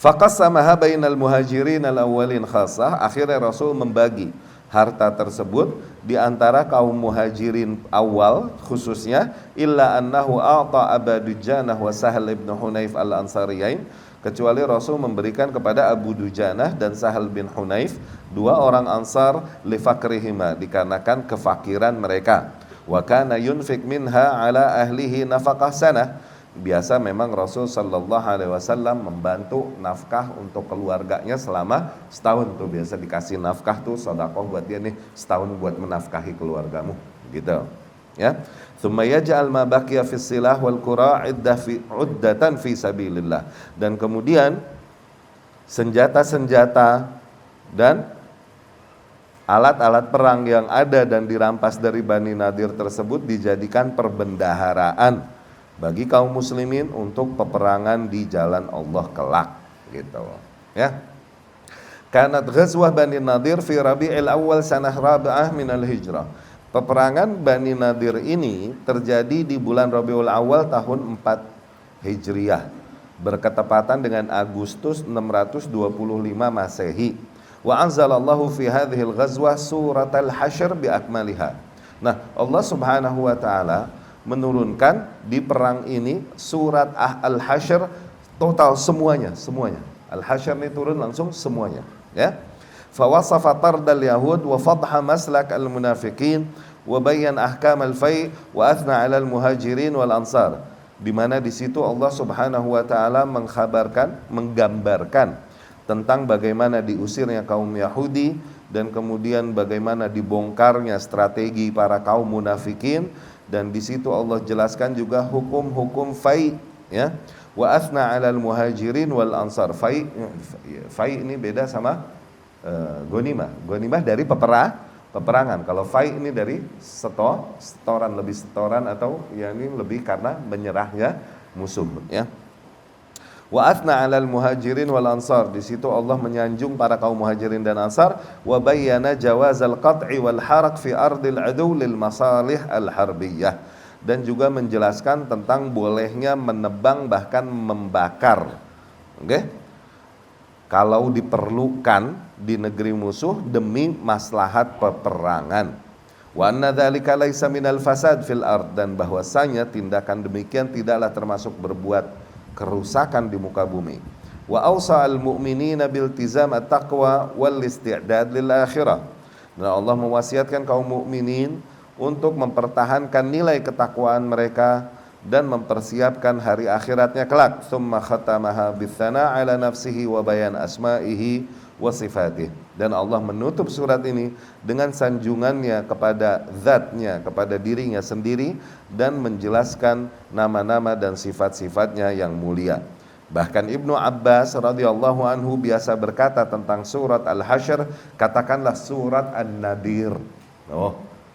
Faqassamaha bainal muhajirin al-awwalin khassah. Akhirnya Rasul membagi harta tersebut di antara kaum muhajirin awal khususnya, illa annahu a'ta Abu Dujanah wa Sahal ibn Hunayf al-Ansariyain, kecuali Rasul memberikan kepada Abu Dujanah dan Sahal bin Hunayf, 2 orang Ansar, li fakrihima, dikarenakan kefakiran mereka. Wa kana yunfik minha ala ahlihi nafaqah sanah. Biasa memang Rasul sallallahu alaihi wasallam membantu nafkah untuk keluarganya selama setahun tuh, biasa dikasih nafkah tuh sedekah buat dia nih setahun buat menafkahi keluargamu, gitu. Ya. Tsumma yaj'al ma baqiya fis silah wal qura' uddatan fi sabilillah. Dan kemudian senjata-senjata dan alat-alat perang yang ada dan dirampas dari Bani Nadir tersebut dijadikan perbendaharaan bagi kaum muslimin untuk peperangan di jalan Allah kelak, gitu ya. Kanat ghazwah Bani Nadir fi Rabi'il Awal sanah rabi'ah minal hijrah. Peperangan Bani Nadir ini terjadi di bulan Rabiul Awal tahun 4 Hijriah, berketepatan dengan Agustus 625 Masehi. Wa anzalallahu fi hadhil ghazwah surat al-Hasyr bi akmaliha. Nah, Allah Subhanahu wa taala menurunkan di perang ini surat al-Hasyr total semuanya. Al-Hasyr ini turun langsung semuanya, ya. Fa wasafa tardal yahud wa fadha maslak al-munafiqin wa bayyan ahkam al-fai wa athna 'ala al-muhajirin wal ansar. Di mana di situ Allah Subhanahu wa taala menggambarkan tentang bagaimana diusirnya kaum Yahudi dan kemudian bagaimana dibongkarnya strategi para kaum munafikin, dan di situ Allah jelaskan juga hukum-hukum fai, ya. Wa athna 'alal muhajirin wal ansar. Fai ini beda sama ghanimah. Ghanimah dari peperangan. Kalau fai ini dari setoran, lebih setoran, atau ya ini lebih karena menyerahnya musuh, ya. Wa athna 'alal muhajirin wal ansar. Di situ Allah menyanjung para kaum muhajirin dan ansar. Wa bayyana jawazal qat'i wal harak fi ardil adu lil masalih al harbiyah. Dan juga menjelaskan tentang bolehnya menebang bahkan membakar, oke? Kalau diperlukan di negeri musuh demi maslahat peperangan. Wa anna dzalika laisa minal fasad fil ard. Dan bahwasanya tindakan demikian tidaklah termasuk berbuat kerusakan di muka bumi. Wa awsa al mu'minina bil tizam at-taqwa wal isti'dad lil akhirah. Dan Allah mewasiatkan kaum mukminin untuk mempertahankan nilai ketakwaan mereka dan mempersiapkan hari akhiratnya kelak. Tsumma khatamaha bitsana ala nafsihi wa bayan asma'ihi wa sifatih. Dan Allah menutup surat ini dengan sanjungannya kepada zatnya, kepada dirinya sendiri, dan menjelaskan nama-nama dan sifat-sifatnya yang mulia. Bahkan Ibnu Abbas radhiyallahu anhu biasa berkata tentang surat Al-Hasyr, katakanlah surat An-Nadir.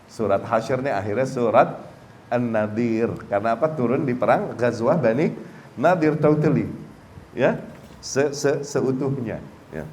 Surat Hasyr ini akhirnya surat An-Nadir. Karena apa? Turun di perang Ghazwah Bani Nadir totally, ya, seutuhnya, ya.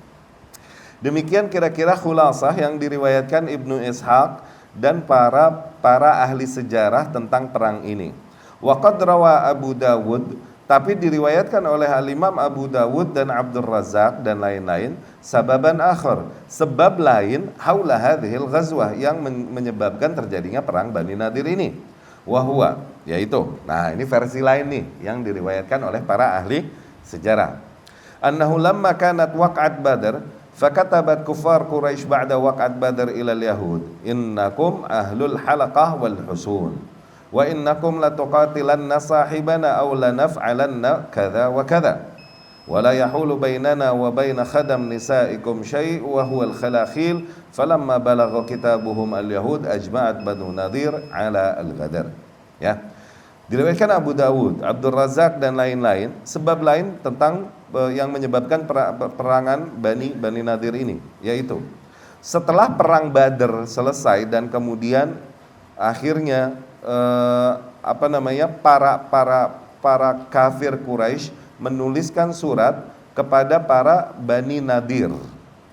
Demikian kira-kira khulasah yang diriwayatkan Ibnu Ishaq dan para ahli sejarah tentang perang ini. Wa qad rawa Abu Dawud, tapi diriwayatkan oleh Al-Imam Abu Dawud dan Abdul Razak dan lain-lain, sababan akhir, sebab lain haula hadhil ghazwah, yang menyebabkan terjadinya perang Bani Nadir ini. Wahwa, yaitu, nah ini versi lain nih yang diriwayatkan oleh para ahli sejarah. Annahu lamma kanat waq'at Badr, fakatabat kufar Quraisy ba'da waq'at Badr ila al-yahud, innakum ahlul halaqah wal husun, wa innakum latuqatilanna sahibana aw lanaf'alanna kadza wa kadza, wa la yahulu bainana wa baina khadam nisaikum syai' wa huwa al-khalakhil, falamma balagha kitabuhum al-yahud ajma'at Banu Nadir ala al-ghadar, ya. Diriwayatkan Abu Dawud, Abdul Razak dan lain-lain, sebab lain tentang yang menyebabkan perangan Bani Nadir ini, yaitu setelah perang Badr selesai dan kemudian akhirnya para kafir Quraisy menuliskan surat kepada para Bani Nadir,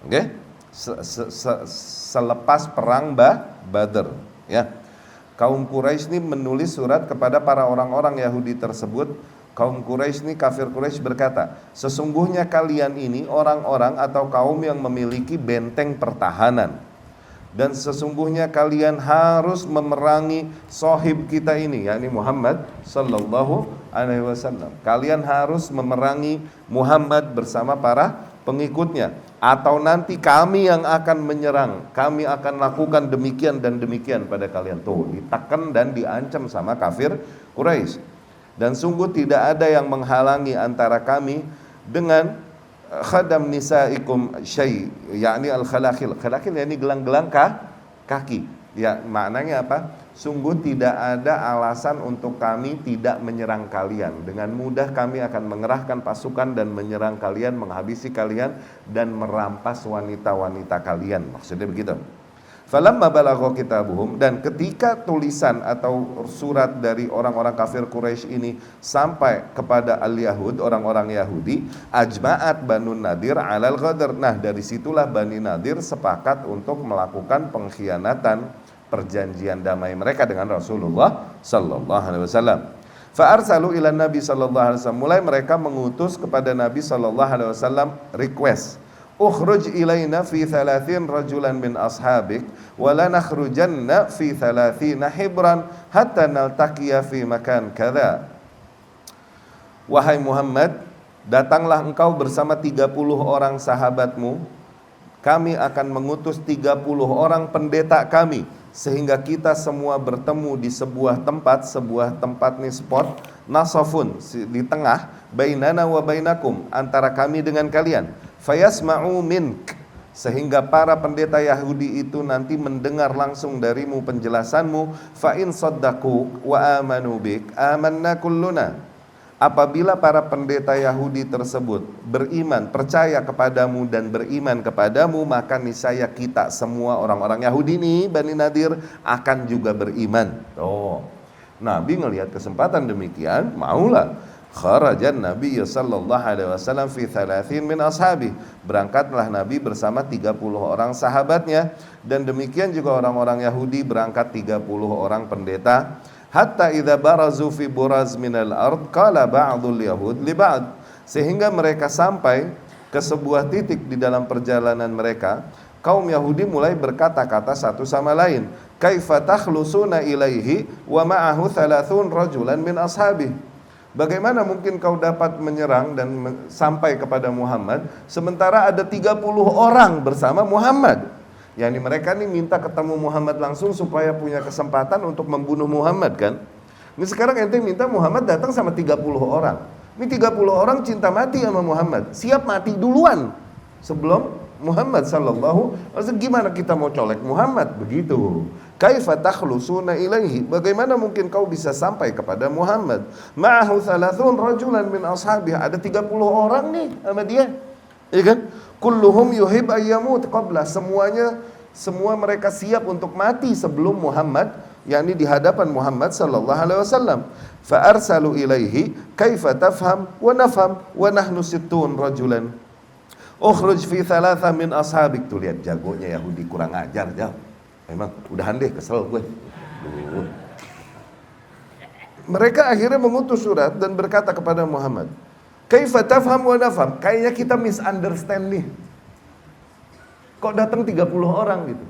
okay? Selepas perang Badr, ya. Kaum Quraisy ini menulis surat kepada para orang-orang Yahudi tersebut. Kaum Quraisy ini, kafir Quraisy berkata, sesungguhnya kalian ini orang-orang atau kaum yang memiliki benteng pertahanan, dan sesungguhnya kalian harus memerangi sahib kita ini, yakni Muhammad sallallahu alaihi wasallam. Kalian harus memerangi Muhammad bersama para pengikutnya, atau nanti kami yang akan menyerang, kami akan lakukan demikian dan demikian pada kalian. Tuh, ditekan dan diancam sama kafir Quraisy. Dan sungguh tidak ada yang menghalangi antara kami dengan khadam nisaikum syai', yakni al-khalakhil. Khalakhil yakni gelang-gelang kaki. Ya, maknanya apa? sungguh tidak ada alasan untuk kami tidak menyerang kalian. Dengan mudah kami akan mengerahkan pasukan dan menyerang kalian, menghabisi kalian dan merampas wanita-wanita kalian. Maksudnya begitu. Falamma balagha kitabuhum, dan ketika tulisan atau surat dari orang-orang kafir Quraisy ini sampai kepada al-Yahud, orang-orang Yahudi, ajma'at Banu Nadir 'alal ghadr. Nah, dari situlah Bani Nadir sepakat untuk melakukan pengkhianatan perjanjian damai mereka dengan Rasulullah sallallahu alaihi wasallam. Fa arsalu ila Nabi sallallahu alaihi wasallam, mulai mereka mengutus kepada Nabi sallallahu alaihi wasallam request, ukhruj ilaina fi 30 rajulan min ashabik wa la nakhrujanna fi 30 hibran hatta naltaqiya fi makan kadza. Wahai Muhammad, datanglah engkau bersama 30 orang sahabatmu. Kami akan mengutus 30 orang pendeta kami, sehingga kita semua bertemu di sebuah tempat nih spot, nasafun, di tengah, bainana wa bainakum, antara kami dengan kalian. Fayasma'u mink, sehingga para pendeta Yahudi itu nanti mendengar langsung darimu penjelasanmu. Fa in saddaqu wa amanu bik amanna kulluna. Apabila para pendeta Yahudi tersebut beriman, percaya kepadamu dan beriman kepadamu, maka niscaya kita semua orang-orang Yahudi nih, Bani Nadir, akan juga beriman. Nabi ngelihat kesempatan demikian, maulah. Kharajan Nabi sallallahu alaihi wasallam fi 30 min ashabi. Berangkatlah Nabi bersama 30 orang sahabatnya, dan demikian juga orang-orang Yahudi berangkat 30 orang pendeta. Hatta idza barazu fi buraz minal ard qala ba'dul yahud li ba'd, sehingga mereka sampai ke sebuah titik di dalam perjalanan mereka, kaum Yahudi mulai berkata-kata satu sama lain, kaifa takhlusuna ilaihi wa ma'ahu 30 rajulan min ashabi. Bagaimana mungkin kau dapat menyerang dan sampai kepada Muhammad sementara ada 30 orang bersama Muhammad? Yani mereka nih minta ketemu Muhammad langsung supaya punya kesempatan untuk membunuh Muhammad kan. Ini sekarang ente minta Muhammad datang sama 30 orang. Ini 30 orang cinta mati sama Muhammad, siap mati duluan sebelum Muhammad sallallahu alaihi wasallam. Gimana kita mau colek Muhammad? Begitu. Kaifa takhlusuna ilaihi, bagaimana mungkin kau bisa sampai kepada Muhammad? Ma'ahu 30 rajulan min ashabihi, ada 30 orang nih sama dia. Ya kan? Kulluhum yuhib ayyamut qabla, semua mereka siap untuk mati sebelum Muhammad, yakni di hadapan Muhammad sallallahu alaihi wasallam. Fa arsalu ilaihi kaifa tafham wa nafham wa nahnu 60 rajulan. Ukhruj fi 3 min ashabik. Tuh lihat jagonya Yahudi, kurang ajar jauh. Memang udahan deh, kesel gue. Mereka akhirnya mengutus surat dan berkata kepada Muhammad, kaifa tafham wa nafham, kayaknya kita misunderstand nih. Kok datang 30 orang gitu?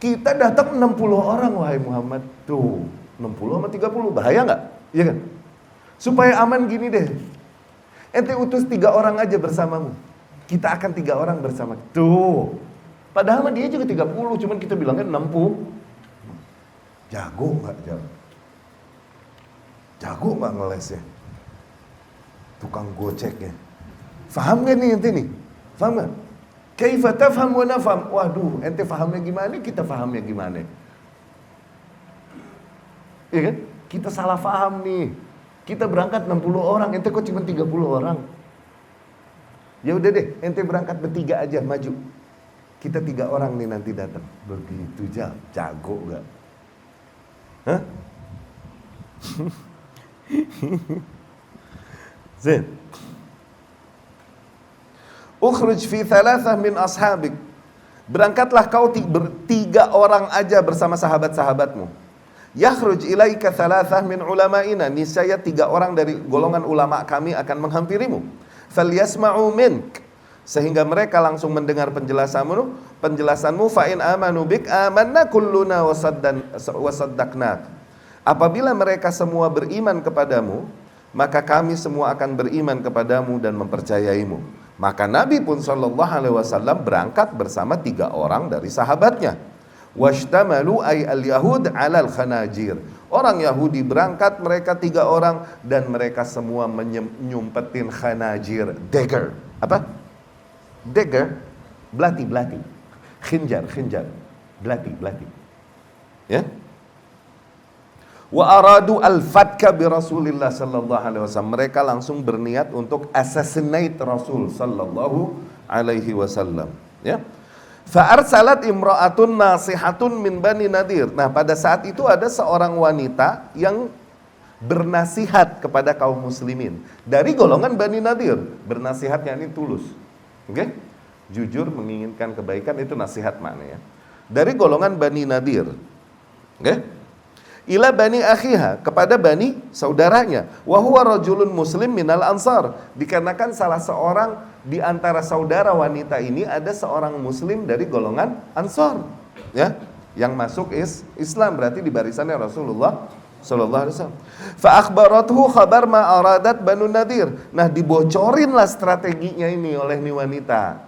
Kita datang 60 orang wahai Muhammad. Tuh, 60 sama 30 bahaya nggak? Iya kan? Supaya aman gini deh, ente utus 3 orang aja bersamamu, kita akan 3 orang bersama. Tuh, padahal dia juga 30, cuman kita bilangnya 60. Jago nggak jago? Jago nggak ngelesnya? Tukang goceknya. Faham gak nih ente nih? Faham gak? Kaifa tafham wa nafham. Waduh, ente fahamnya gimana, kita fahamnya gimana? Iya kan? Kita salah faham nih. Kita berangkat 60 orang, ente kok cuma 30 orang? Ya udah deh, ente berangkat bertiga aja, maju. Kita 3 orang nih nanti datang. Begitu jago gak? Hah? Zain. Ukhruj fi 3 min ashabik. Berangkatlah kau 3 orang aja bersama sahabat-sahabatmu. Yakhruj ilaika 3 min ulama'ina. Niscaya 3 orang dari golongan ulama kami akan menghampirimu. Falyasma'u mink, sehingga mereka langsung mendengar penjelasanmu. Fa in amanu bik amanna kulluna wasaddaqnak. Apabila mereka semua beriman kepadamu, maka kami semua akan beriman kepadamu dan mempercayaimu. Maka Nabi pun sallallahu alaihi wasallam berangkat bersama 3 orang dari sahabatnya. Washtamalu ay al-yahud 'alal khanajir. Orang Yahudi berangkat, mereka 3 orang, dan mereka semua menyumpetin khanajir, dagger. Apa? Dagger, belati. Khinjar, belati. Ya? Wa aradu al-fatka bi Rasulillah sallallahu alaihi wasallam. Mereka langsung berniat untuk assassinate Rasul sallallahu alaihi wasallam, ya. Fa arsalat imra'atun nasihatun min Bani Nadir. Nah, pada saat itu ada seorang wanita yang bernasihat kepada kaum muslimin dari golongan Bani Nadir. Bernasihatnya ini tulus. Oke? Jujur, menginginkan kebaikan, itu nasihat maknanya. Dari golongan Bani Nadir. Oke? Ila bani akhiha, kepada bani saudaranya, wa huwa rajulun muslim minal ansar, dikarenakan salah seorang di antara saudara wanita ini ada seorang muslim dari golongan Ansar, ya, yang masuk Islam, berarti di barisannya Rasulullah sallallahu alaihi wasallam. Fa akhbarathu khabar ma aradat Banu Nadir. Nah, dibocorinlah strateginya ini oleh nih wanita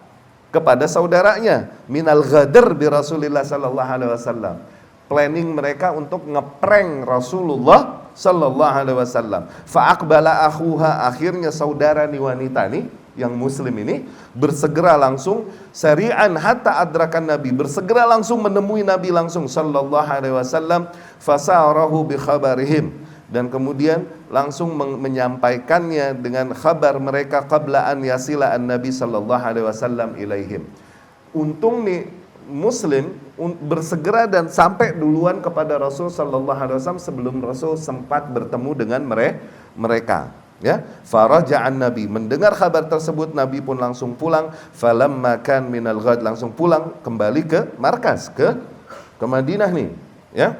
kepada saudaranya, minal ghadr bi Rasulillah sallallahu alaihi wasallam. Planning mereka untuk ngeprank Rasulullah sallallahu alaihi wasallam. Fa aqbala akhuha, akhirnya saudara nih wanita nih yang muslim ini bersegera langsung sari'an hatta adrakan Nabi, bersegera langsung menemui Nabi langsung sallallahu alaihi wasallam. Fasarahu bi khabarihim, dan kemudian langsung menyampaikannya dengan kabar mereka qabla an yasila an Nabi sallallahu alaihi wasallam ilaihim. Untung nih muslim bersegera dan sampai duluan kepada Rasul sallallahu alaihi wasallam sebelum Rasul sempat bertemu dengan mereka, ya. Faraja'an Nabi, mendengar kabar tersebut Nabi pun langsung pulang. Falamma kan minal ghad, langsung pulang kembali ke markas, ke Madinah nih, ya.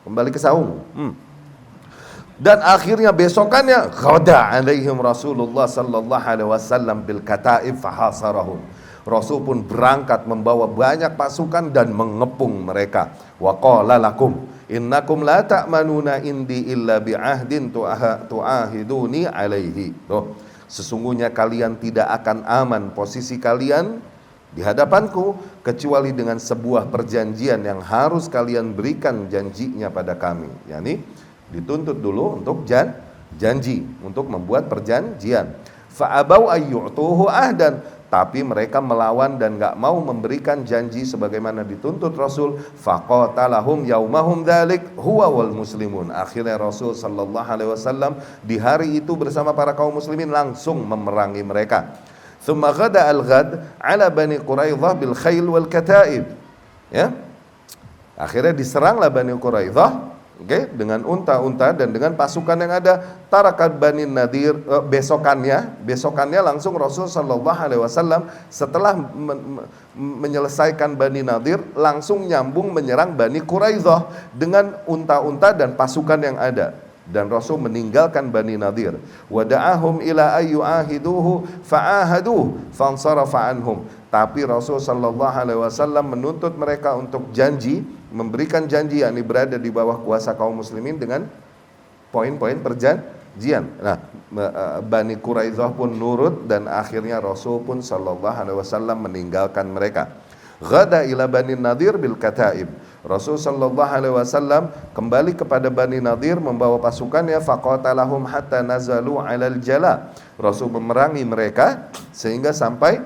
Kembali ke Saung. Dan akhirnya besokannya ghada alaihim Rasulullah sallallahu alaihi wasallam bil kataib fahasarahum. Rasul pun berangkat membawa banyak pasukan dan mengepung mereka. Wa qala lakum innakum la ta'manuna indi illa bi'ahdin tu'ahiduni alaihi. Tuh, sesungguhnya kalian tidak akan aman posisi kalian di hadapanku kecuali dengan sebuah perjanjian yang harus kalian berikan janjinya pada kami. Yani dituntut dulu untuk janji, untuk membuat perjanjian. Fa abau ayyutuhu ahdan, tapi mereka melawan dan gak mau memberikan janji sebagaimana dituntut Rasul. Faqatalahum yaumahum dzalik huwa wal muslimun. Akhirnya Rasul sallallahu alaihi wasallam di hari itu bersama para kaum muslimin langsung memerangi mereka. Tsumma ghada al-ghad ala Bani Quraidah bil khail wal kataib, ya. Akhirnya diseranglah Bani Quraidah, dengan unta-unta dan dengan pasukan yang ada. Tarakat Bani Nadir, besokannya langsung Rasul sallallahu alaihi wasallam setelah menyelesaikan Bani Nadir langsung nyambung menyerang Bani Quraidah dengan unta-unta dan pasukan yang ada, dan Rasul meninggalkan Bani Nadir. Wada'ahum ila ayyuahiduhu fa'ahaduh fansarafa anhum. Tapi Rasul sallallahu alaihi wasallam menuntut mereka untuk janji, memberikan janji, yakni berada di bawah kuasa kaum muslimin dengan poin-poin perjanjian. Nah, Bani Quraidah pun nurut dan akhirnya Rasul pun sallallahu alaihi wasallam meninggalkan mereka. Ghada ila Bani Nadir bil kataib. Rasul sallallahu alaihi wasallam kembali kepada Bani Nadir membawa pasukannya. Faqatalahum hatta nazalu alal jala. Rasul memerangi mereka sehingga sampai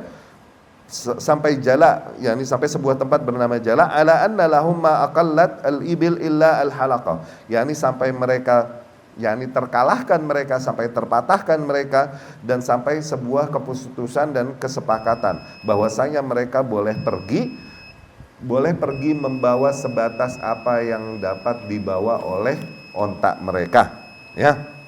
Jala, yakni sampai sebuah tempat bernama Jala. Ala anna lahum ma aqallat al-ibil illa al-halaqah, yakni sampai mereka, yakni terkalahkan mereka, sampai terpatahkan mereka, dan sampai sebuah keputusan dan kesepakatan bahwasanya mereka boleh pergi membawa sebatas apa yang dapat dibawa oleh onta mereka, ya.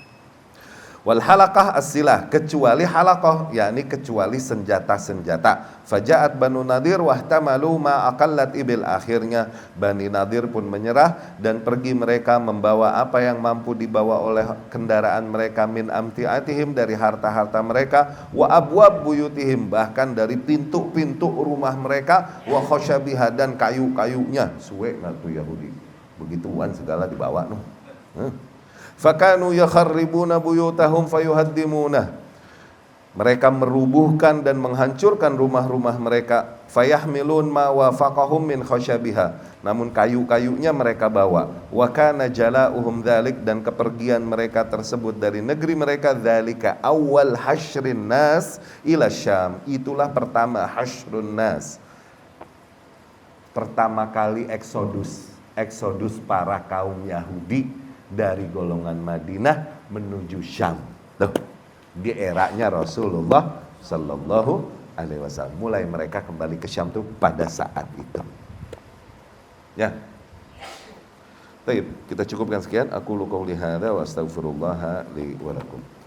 Wal halaqah as-silah, kecuali halaqah, yakni kecuali senjata-senjata. Faja'at Banu Nadir wahtamalu ma aqallat ibil. Akhirnya Bani Nadir pun menyerah dan pergi mereka membawa apa yang mampu dibawa oleh kendaraan mereka, min amti'atihim, dari harta-harta mereka, wa abwab buyutihim, bahkan dari pintu-pintu rumah mereka, wa khosyabiha, dan kayu-kayunya. Suwe ngatu Yahudi, begituan segala dibawa noh. Fakanu yakharribuna buyutahum fayuhaddimuna. Mereka merubuhkan dan menghancurkan rumah-rumah mereka. Fayahmilun ma wafaqahum min khasyabiha, namun kayu-kayunya mereka bawa. Wa kana jala'uhum dzalik, dan kepergian mereka tersebut dari negeri mereka, dzalika awal hasyrin nas ila Syam. Itulah pertama hasyrun nas, pertama kali eksodus para kaum Yahudi dari golongan Madinah menuju Syam. Tuh, di eranya Rasulullah Sallallahu Alaihi Wasallam. Mulai mereka kembali ke Syam tuh pada saat itu. Ya. Baik, kita cukupkan sekian. Aku qouli hadza wa astaghfirullah li wa lakum.